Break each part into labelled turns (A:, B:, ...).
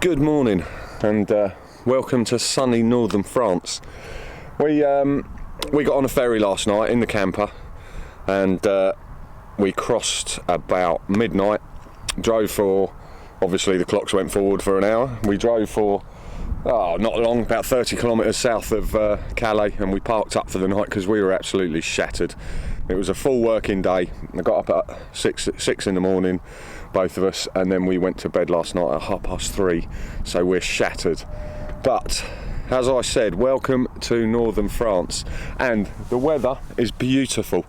A: Good morning and welcome to sunny northern France. We got on a ferry last night in the camper and we crossed about midnight, drove for, obviously the clocks went forward for an hour. We drove for, not long, about 30 kilometres south of Calais, and we parked up for the night because we were absolutely shattered. It was a full working day. I got up at six in the morning, both of us, and then we went to bed last night at 3:30, so we're shattered. But as I said, welcome to northern France, and the weather is beautiful.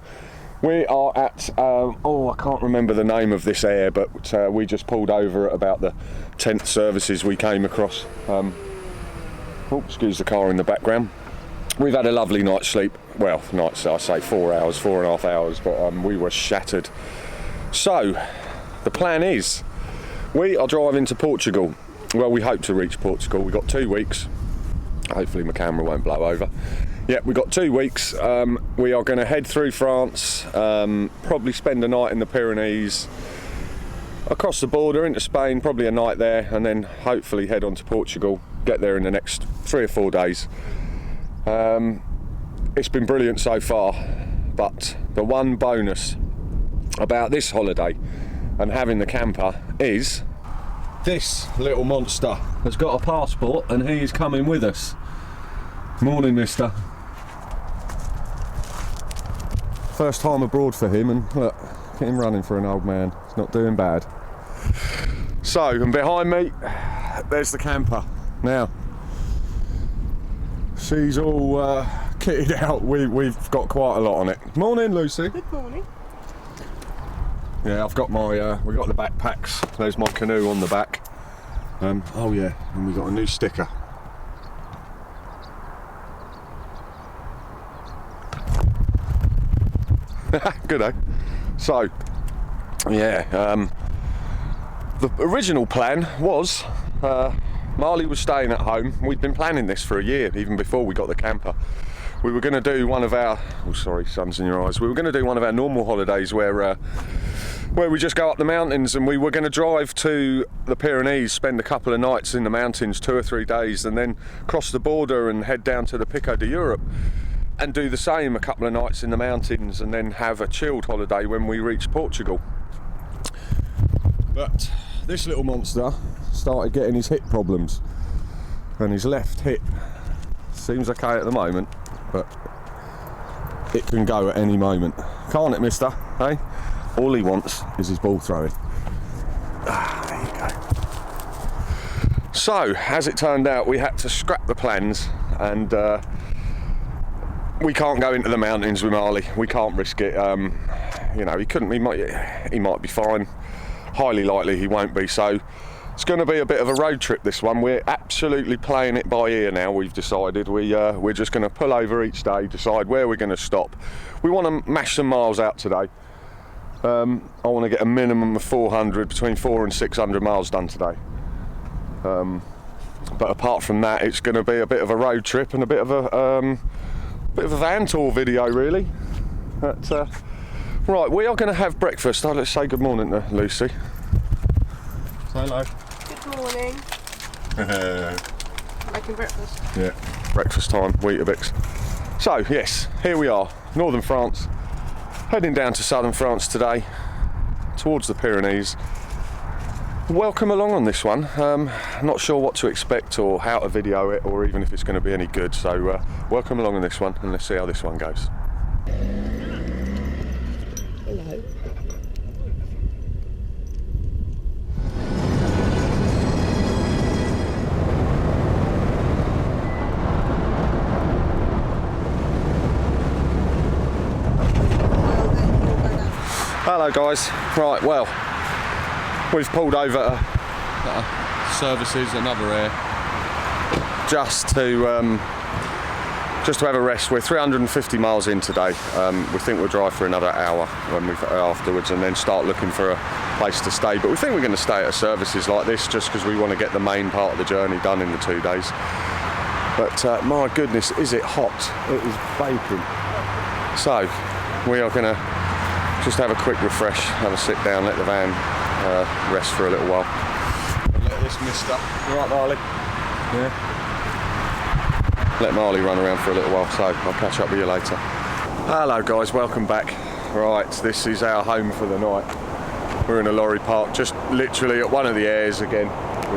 A: We are at, I can't remember the name of this area, but we just pulled over at about the 10th services we came across. Excuse the car in the background. We've had a lovely night's sleep. Well, nights, I say 4 hours, 4.5 hours, but we were shattered. So, the plan is, we are driving to Portugal. Well, we hope to reach Portugal. We've got 2 weeks. Hopefully my camera won't blow over. Yeah, we've got 2 weeks. We are going to head through France, probably spend a night in the Pyrenees, across the border into Spain, probably a night there, and then hopefully head on to Portugal, get there in the next 3 or 4 days. It's been brilliant so far, but the one bonus about this holiday and having the camper is this little monster has got a passport and he is coming with us. Morning, mister. First time abroad for him, and look, get him running for an old man. He's not doing bad. So, and behind me, there's the camper. Now, she's all kitted out. We've got quite a lot on it. Morning, Lucy.
B: Good morning.
A: Yeah, I've got my, we've got the backpacks. There's my canoe on the back. Oh yeah, and we got a new sticker. Good, eh? So, yeah, the original plan was, Marley was staying at home. We'd been planning this for a year, even before we got the camper. We were going to do one of our, oh sorry, sun's in your eyes. We were going to do one of our normal holidays where we just go up the mountains, and we were going to drive to the Pyrenees, spend a couple of nights in the mountains, 2 or 3 days, and then cross the border and head down to the Pico de Europe and do the same, a couple of nights in the mountains, and then have a chilled holiday when we reach Portugal. But this little monster started getting his hip problems, and his left hip seems okay at the moment, but it can go at any moment, can't it, mister? Hey, all he wants is his ball throwing. There you go. So, as it turned out, we had to scrap the plans, and we can't go into the mountains with Marley. We can't risk it. You know, he might be fine. Highly likely he won't be. So it's going to be a bit of a road trip, this one. We're absolutely playing it by ear now. We've decided we're just going to pull over each day, decide where we're going to stop. We want to mash some miles out today. I want to get a minimum of 400, between 400 and 600 miles done today. But apart from that, it's going to be a bit of a road trip and a bit of a van tour video, really. But, right, we are going to have breakfast. Let's say good morning to Lucy. Say hello.
B: Good morning. Making breakfast.
A: Yeah, breakfast time, Weetabix. So, yes, here we are, northern France. Heading down to southern France today, towards the Pyrenees. Welcome along on this one. Not sure what to expect or how to video it, or even if it's going to be any good. So welcome along on this one, and let's see how this one goes.
B: Hello.
A: Hello guys. Right, well, we've pulled over at services, another air, just to have a rest. We're 350 miles in today. We think we'll drive for another hour afterwards, and then start looking for a place to stay. But we think we're going to stay at services like this just because we want to get the main part of the journey done in the 2 days. But my goodness, is it hot? It is baking. So we are going to just have a quick refresh, have a sit down, let the van rest for a little while. And let this Yes, mister. You right, Marley? Yeah. Let Marley run around for a little while, so I'll catch up with you later. Hello guys, welcome back. Right, this is our home for the night. We're in a lorry park, just literally at one of the airs again.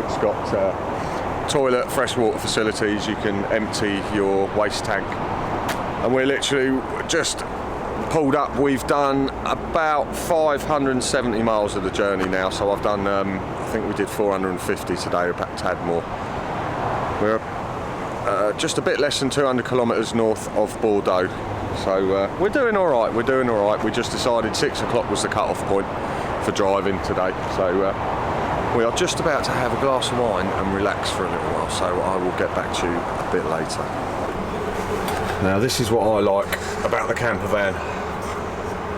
A: It's got toilet, freshwater facilities. You can empty your waste tank. And we're literally just pulled up. We've done about 570 miles of the journey now. So I've done, I think we did 450 today, a tad more. We're just a bit less than 200 kilometres north of Bordeaux. So we're doing all right, We just decided 6 o'clock was the cut-off point for driving today. So we are just about to have a glass of wine and relax for a little while. So I will get back to you a bit later. Now this is what I like about the camper van.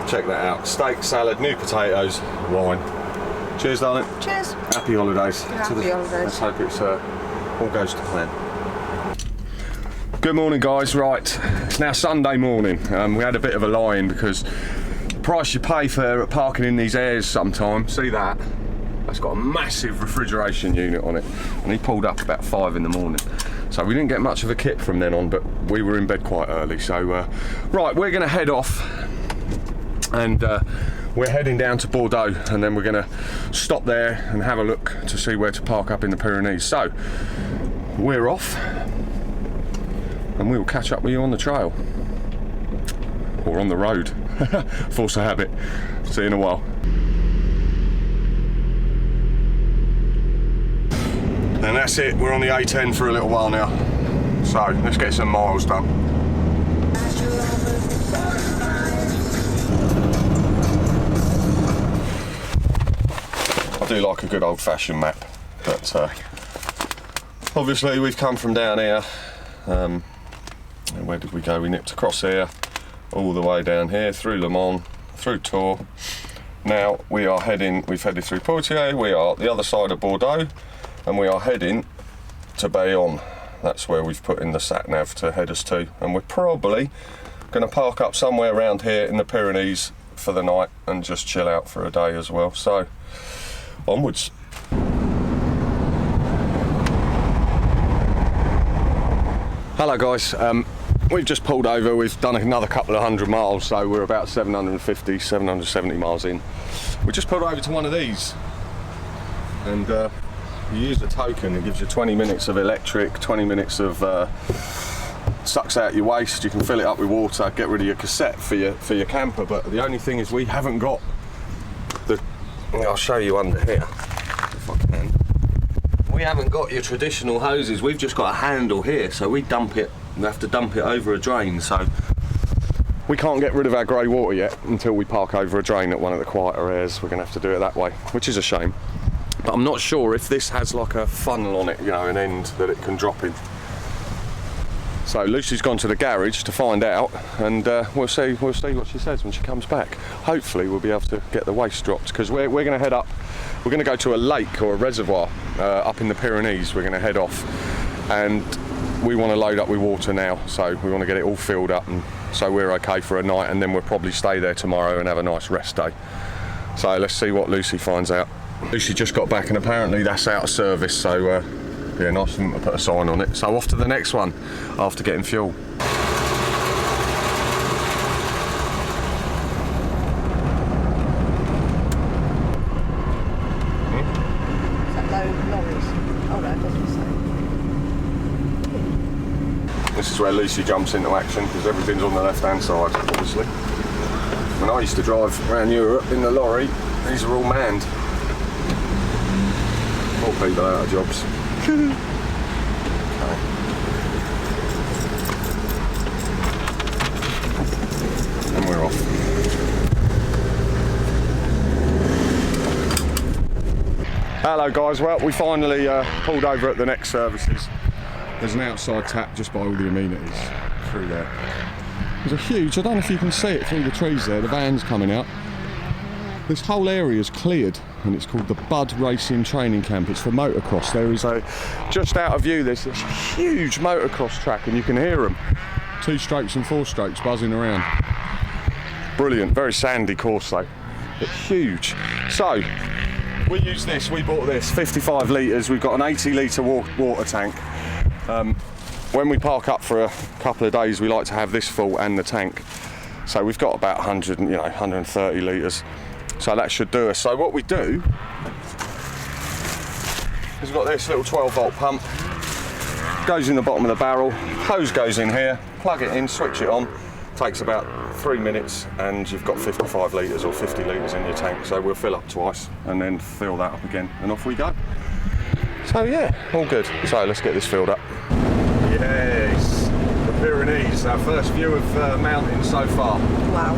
A: Check that out. Steak, salad, new potatoes, wine. Cheers, darling.
B: Cheers.
A: Happy holidays.
B: Happy holidays.
A: Let's hope it's all goes to plan. Good morning guys, right, it's now Sunday morning. We had a bit of a lie-in because the price you pay for parking in these airs sometimes, see that? That's got a massive refrigeration unit on it, and he pulled up about 5 in the morning. So we didn't get much of a kip from then on, but we were in bed quite early. So, right, we're gonna head off and we're heading down to Bordeaux, and then we're gonna stop there and have a look to see where to park up in the Pyrenees. So, we're off. And we will catch up with you on the trail. Or on the road. Force of habit. See you in a while. And that's it, we're on the A10 for a little while now. So, let's get some miles done. I do like a good old-fashioned map, but obviously we've come from down here. And where did we go? We nipped across here, all the way down here, through Le Mans, through Tours. Now we've headed through Portugal, we are the other side of Bordeaux, and we are heading to Bayonne. That's where we've put in the sat-nav to head us to. And we're probably going to park up somewhere around here in the Pyrenees for the night and just chill out for a day as well. So, onwards. Hello guys, we've just pulled over, we've done another couple of 100 miles, so we're about 750, 770 miles in. We just pulled over to one of these, and you use the token, it gives you 20 minutes of electric, 20 minutes of sucks out your waste, you can fill it up with water, get rid of your cassette for your camper, but the only thing is we haven't got the, I'll show you under here, if I can. We haven't got your traditional hoses, we've just got a handle here, so we have to dump it over a drain, so we can't get rid of our grey water yet until we park over a drain at one of the quieter airs. We're going to have to do it that way, which is a shame. But I'm not sure if this has like a funnel on it, you know, an end that it can drop in. So Lucy's gone to the garage to find out, and we'll see what she says when she comes back. Hopefully we'll be able to get the waste dropped, because we're going to head up. We're going to go to a lake or a reservoir up in the Pyrenees. We're going to head off, and we want to load up with water now, so we want to get it all filled up, and so we're okay for a night, and then we'll probably stay there tomorrow and have a nice rest day. So let's see what Lucy finds out. Lucy just got back, and apparently that's out of service, so yeah, nice of them to put a sign on it. So off to the next one after getting fuel. This is where Lucy jumps into action, because everything's on the left-hand side, obviously. When I used to drive around Europe in the lorry, these are all manned. More people out of jobs. Okay. And we're off. Hello guys, well we finally pulled over at the next services. There's an outside tap just by all the amenities through there. There's a huge, I don't know if you can see it through the trees there, the van's coming out. This whole area is cleared, and it's called the Bud Racing Training Camp. It's for motocross. There is just out of view, there's this huge motocross track, and you can hear them. 2 strokes and 4 strokes buzzing around. Brilliant, very sandy course though, but huge. So, we use this, we bought this, 55 litres, we've got an 80 litre water tank. When we park up for a couple of days, we like to have this full and the tank. So we've got about 100, 130 litres. So that should do us. So what we do is we've got this little 12 volt pump, goes in the bottom of the barrel, hose goes in here, plug it in, switch it on, takes about 3 minutes and you've got 55 litres or 50 litres in your tank. So we'll fill up twice and then fill that up again and off we go. So yeah, all good. So let's get this filled up. Yes, the Pyrenees, our first view of mountains so far.
B: Wow.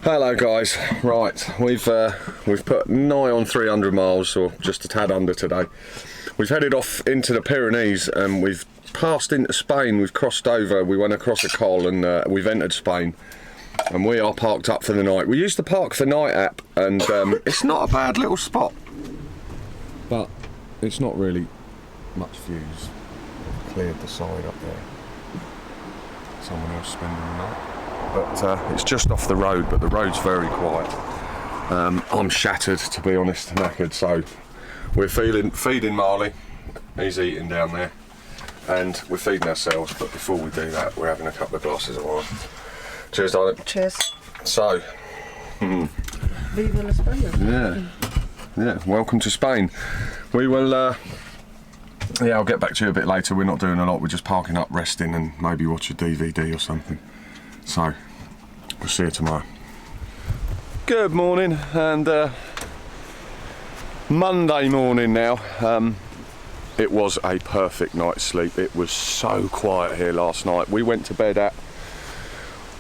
A: Hello guys, right, we've put nigh on 300 miles, or just a tad under today. We've headed off into the Pyrenees and we've passed into Spain. We've crossed over, we went across a col and we've entered Spain. And we are parked up for the night. We used the Park for Night app and it's not a bad little spot. But it's not really much views. Cleared the side up there. Someone else spending the night. But it's just off the road, but the road's very quiet. I'm shattered, to be honest, knackered, so we're feeding Marley. He's eating down there, and we're feeding ourselves, but before we do that, we're having a couple of glasses of wine. Cheers, darling.
B: Cheers.
A: So,
B: Viva la España.
A: yeah, welcome to Spain. We will, I'll get back to you a bit later. We're not doing a lot, we're just parking up, resting, and maybe watch a DVD or something. So, we'll see you tomorrow. Good morning, and Monday morning now. It was a perfect night's sleep. It was so quiet here last night. We went to bed at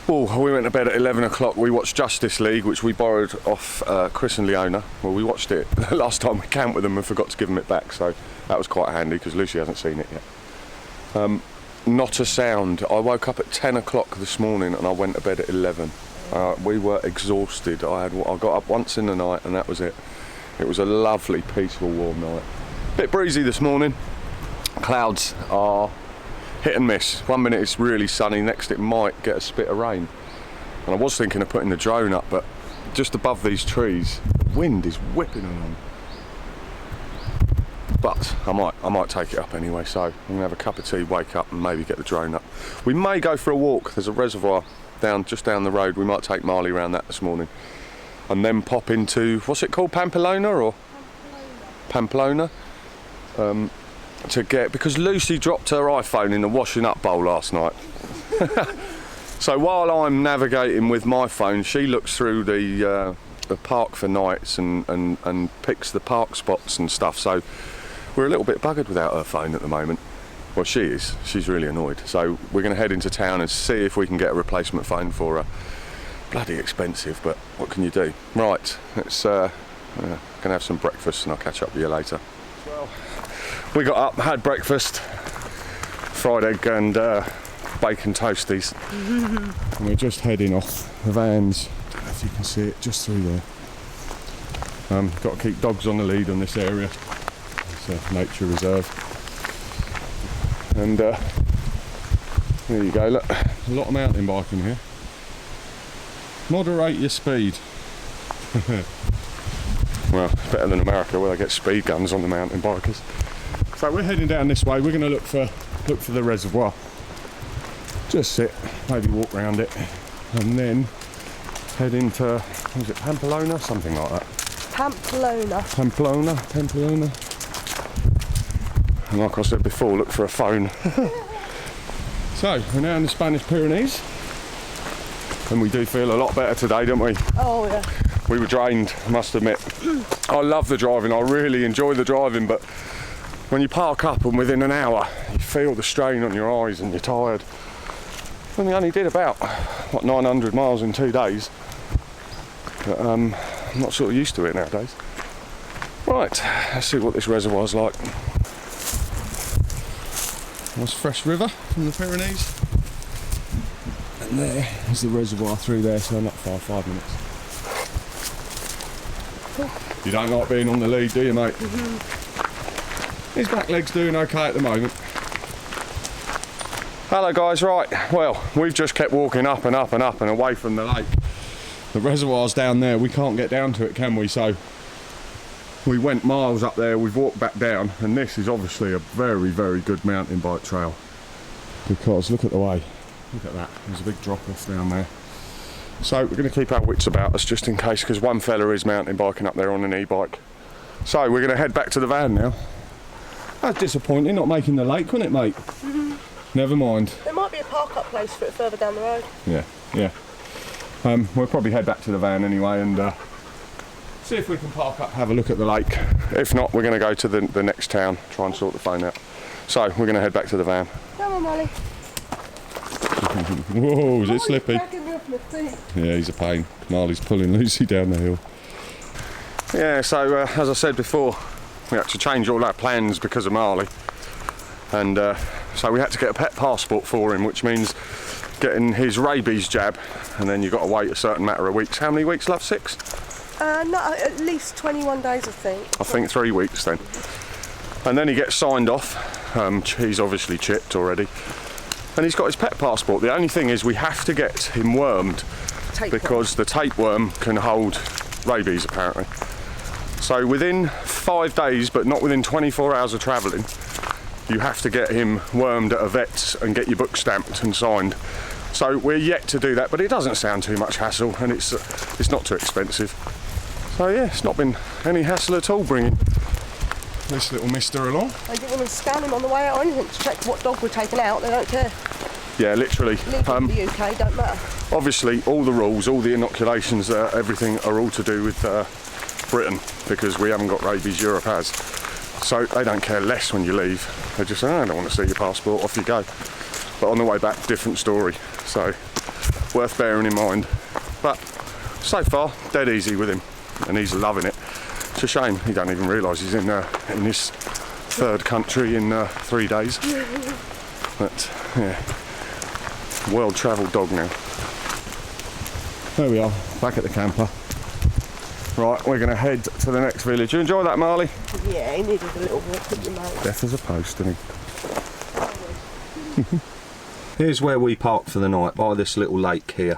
A: 11 o'clock. We watched Justice League, which we borrowed off Chris and Leona. Well, we watched it the last time we camped with them and forgot to give them it back, so that was quite handy because Lucy hasn't seen it yet. Not a sound. I woke up at 10 o'clock this morning and I went to bed at 11. We were exhausted. I got up once in the night and that was it. It was a lovely, peaceful, warm night. Bit breezy this morning. Clouds are hit and miss. 1 minute it's really sunny, next it might get a spit of rain. And I was thinking of putting the drone up, but just above these trees, the wind is whipping along. But I might take it up anyway, so I'm gonna have a cup of tea, wake up and maybe get the drone up. We may go for a walk. There's a reservoir just down the road. We might take Marley around that this morning and then pop into, what's it called, Pamplona or? Pamplona. Because Lucy dropped her iPhone in the washing up bowl last night. So while I'm navigating with my phone, she looks through the park for nights and picks the park spots and stuff. So we're a little bit buggered without her phone at the moment. Well, she is. She's really annoyed. So we're going to head into town and see if we can get a replacement phone for her. Bloody expensive, but what can you do? Right, let's gonna have some breakfast and I'll catch up with you later. Well, we got up, had breakfast, fried egg and bacon toasties. And we're just heading off. The van's, I don't know if you can see it, just through there. Got to keep dogs on the lead on this area. It's a nature reserve. And there you go, look, a lot of mountain biking here. Moderate your speed. Well, it's better than America where they get speed guns on the mountain bikers. So we're heading down this way. We're going to look for the reservoir. Just sit, maybe walk around it, and then head into, what is it, Pamplona? Something like that. Pamplona. And like I said before, look for a phone. So, we're now in the Spanish Pyrenees. And we do feel a lot better today, don't we?
B: Oh, yeah.
A: We were drained, I must admit. I love the driving, I really enjoy the driving, but when you park up and within an hour, you feel the strain on your eyes and you're tired. And we only did about, 900 miles in 2 days. But I'm not sort of used to it nowadays. Right, let's see what this reservoir's like. Nice fresh river from the Pyrenees. And there is the reservoir through there, so not far, 5 minutes. Cool. You don't like being on the lead, do you, mate? His back leg's doing okay at the moment. Hello guys, right, well, we've just kept walking up and up and up and away from the lake. The reservoir's down there, we can't get down to it, can we? So we went miles up there, we've walked back down, and this is obviously a very, very good mountain bike trail. Because look at the way, look at that, there's a big drop off down there. So we're going to keep our wits about us just in case, because one fella is mountain biking up there on an e-bike. So we're going to head back to the van now. That's disappointing, not making the lake, wasn't it, mate? Never mind.
B: There might be a park-up place for it further down the road.
A: Yeah. We'll probably head back to the van anyway and see if we can park up, have a look at the lake. If not, we're going to go to the next town, try and sort the phone out. So we're going to head back to the van.
B: Come on, Marley.
A: Whoa, is it slippy?
B: Me off my feet.
A: Yeah, he's a pain. Marley's pulling Lucy down the hill. Yeah, so as I said before, we had to change all our plans because of Marley. And so we had to get a pet passport for him, which means getting his rabies jab, and then you've got to wait a certain matter of weeks. How many weeks, love? 6?
B: No, at least 21 days, I think.
A: I think 3 weeks then. And then he gets signed off. He's obviously chipped already. And he's got his pet passport. The only thing is we have to get him wormed because the tapeworm can hold rabies apparently. So within 5 days, but not within 24 hours of travelling, you have to get him wormed at a vet's and get your book stamped and signed. So we're yet to do that, but it doesn't sound too much hassle, and it's not too expensive. So yeah, it's not been any hassle at all bringing this little mister along.
B: I didn't even scan him on the way out or anything to check what dog we're taking out. They don't care.
A: Yeah, literally.
B: Leaving the UK don't matter.
A: Obviously, all the rules, all the inoculations, everything are all to do with Britain, because we haven't got rabies, Europe has. So they don't care less when you leave. They just say, oh, I don't want to see your passport, off you go. But on the way back, different story. So worth bearing in mind. But so far, dead easy with him, and he's loving it. It's a shame he don't even realise he's in his third country in 3 days. But yeah, well-travelled dog now. There we are, back at the camper. Right, we're going to head to the next village. You enjoy that, Marley?
B: Yeah, he needed a little walk, didn't you, mate?
A: Deaf as a post, didn't he? Here's where we parked for the night, by this little lake here.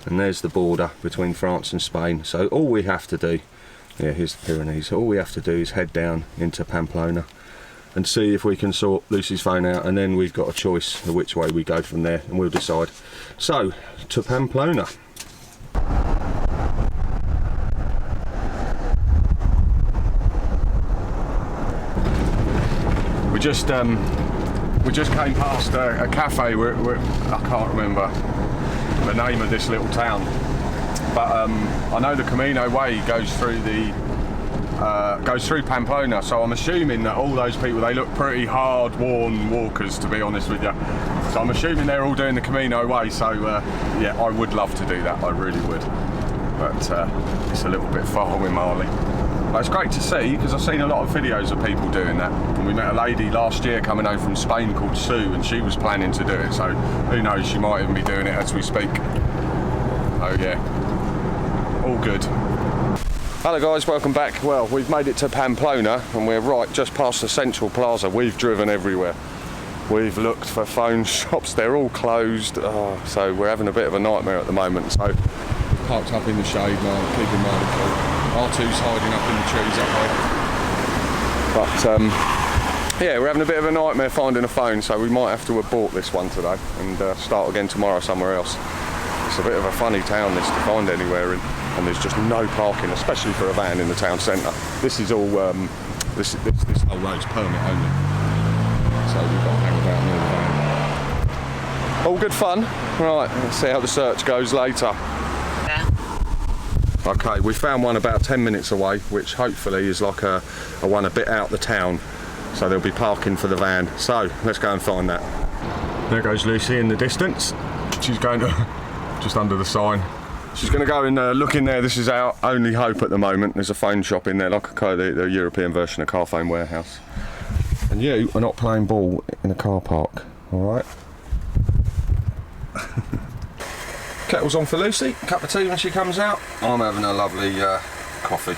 A: And there's the border between France and Spain. So all we have to do, yeah, here's the Pyrenees. All we have to do is head down into Pamplona and see if we can sort Lucy's phone out, and then we've got a choice of which way we go from there, and we'll decide. So, to Pamplona. We just came past a cafe where I can't remember the name of this little town, but I know the Camino Way goes through Pamplona, so I'm assuming that all those people, they look pretty hard-worn walkers, to be honest with you. So I'm assuming they're all doing the Camino Way. So yeah, I would love to do that, I really would, but it's a little bit far with Marley. But it's great to see, because I've seen a lot of videos of people doing that. And we met a lady last year coming home from Spain called Sue, and she was planning to do it, so who knows, she might even be doing it as we speak. Oh yeah, all good. Hello guys, welcome back. Well, we've made it to Pamplona, and we're right just past the central plaza. We've driven everywhere. We've looked for phone shops, they're all closed, so we're having a bit of a nightmare at the moment. So we've parked up in the shade now, keeping Marley cool. R2's hiding up in the trees up there. But yeah, we're having a bit of a nightmare finding a phone, so we might have to abort this one today and start again tomorrow somewhere else. It's a bit of a funny town this to find anywhere in, and there's just no parking, especially for a van in the town centre. This is all, this whole road's permit only, so we've got to hang about near the van. All good fun. Right, let's see how the search goes later. Okay, we found one about 10 minutes away, which hopefully is like a one a bit out the town, so there'll be parking for the van. So let's go and find that. There goes Lucy in the distance. She's going to just under the sign. She's going to go and look in there. This is our only hope at the moment. There's a phone shop in there, like the European version of Car Phone Warehouse. And you are not playing ball in a car park, all right? Kettle's on for Lucy, cup of tea when she comes out. I'm having a lovely coffee.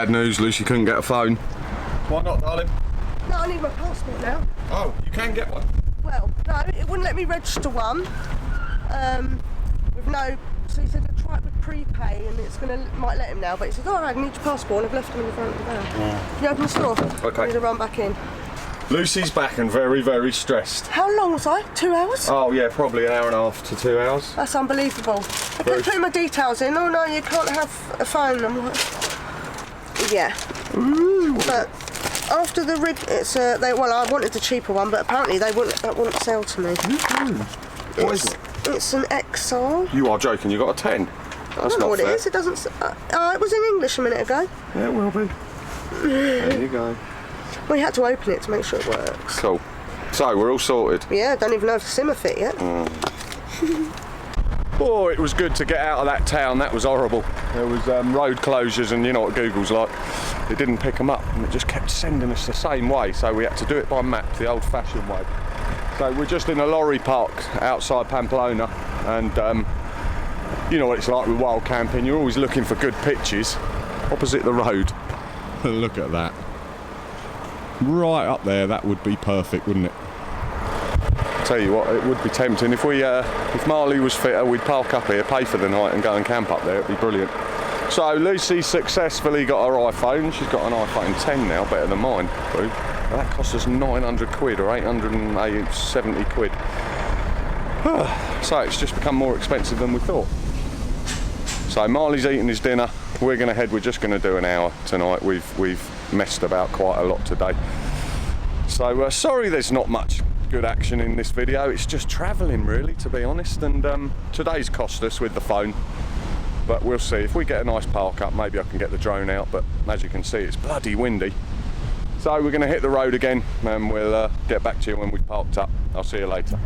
A: bad news. Lucy couldn't get a phone. Why not, darling?
B: No, I need my passport now.
A: Oh, you can get one?
B: Well, no, it wouldn't let me register one. With no... So he said try it with prepay and it's might let him now, but he said, alright, I need your passport and I've left him in the front of the van. Can you open the store?
A: Okay.
B: I need to run back in.
A: Lucy's back and very, very stressed.
B: How long was I? 2 hours?
A: Oh yeah, probably an hour and a half to 2 hours.
B: That's unbelievable. I kept putting my details in. Oh no, you can't have a phone. I'm like, yeah. But after the rig, it's well, I wanted the cheaper one, but apparently that wouldn't sell to me.
A: What is it?
B: It's an XR.
A: You are joking. You got a 10.
B: I don't know what it is. It doesn't. It was in English a minute ago.
A: Yeah, it will be. There you go.
B: We had to open it to make sure it works.
A: Cool. So we're all sorted.
B: Yeah, don't even know if the SIM will fit yet.
A: Oh, it was good to get out of that town. That was horrible. There was road closures, and you know what Google's like. It didn't pick them up, and it just kept sending us the same way. So we had to do it by map, the old-fashioned way. So we're just in a lorry park outside Pamplona, and you know what it's like with wild camping. You're always looking for good pitches opposite the road. Look at that. Right up there, that would be perfect, wouldn't it? Tell you what, it would be tempting. If Marley was fitter, we'd park up here, pay for the night and go and camp up there. It'd be brilliant. So Lucy successfully got her iPhone. She's got an iPhone 10 now, better than mine. Boo. That cost us 900 quid or 870 quid. So it's just become more expensive than we thought. So Marley's eating his dinner. We're going to head. We're just going to do an hour tonight. We've messed about quite a lot today. So sorry there's not much good action in this video. It's just travelling really, to be honest, and today's cost us with the phone, but we'll see. If we get a nice park up, maybe I can get the drone out, but as you can see it's bloody windy. So we're going to hit the road again and we'll get back to you when we've parked up. I'll see you later.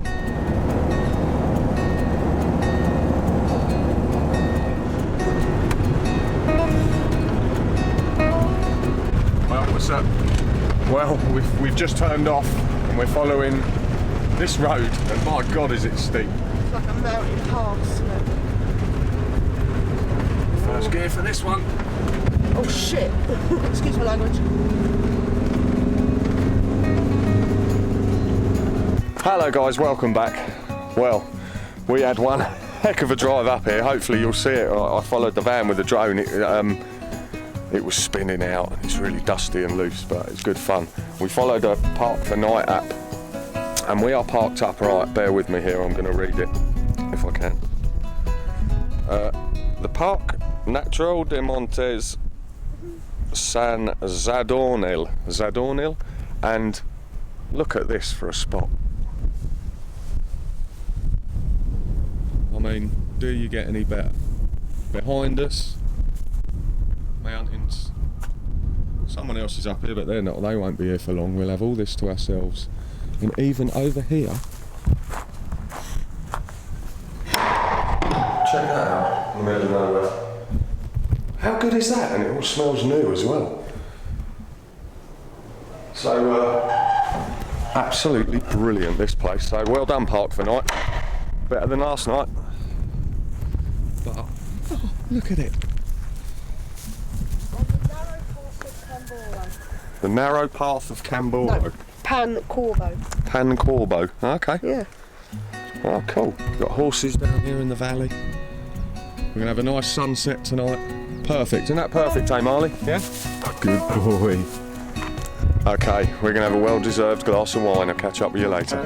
A: Well, what's up? Well, we've just turned off and we're following this road, and my God, is it steep.
B: It's like a mountain pass.
A: First gear for this one.
B: Oh shit. Excuse my language.
A: Hello guys, welcome back. Well, we had one heck of a drive up here. Hopefully you'll see it. I followed the van with the drone. It was spinning out and it's really dusty and loose, but it's good fun. We followed a Park for Night app and we are parked up. Right, bear with me here, I'm going to read it if I can. The Park Natural de Montes San Zadornil, and look at this for a spot. I mean, do you get any better? Behind us, mountains. Someone else is up here, but they won't be here for long. We'll have all this to ourselves. And even over here, check that out, in the middle of nowhere. How good is that? And it all smells new as well. So, absolutely brilliant, this place. So well done, Park for Night. Better than last night. But, oh, look at it. The narrow path of Camborro.
B: No, Pancorbo.
A: Pancorbo, okay.
B: Yeah.
A: Oh, cool. Got horses down here in the valley. We're gonna have a nice sunset tonight. Perfect. Isn't that perfect, eh, Marley? Yeah? Good boy. Okay, we're gonna have a well-deserved glass of wine. I'll catch up with you later.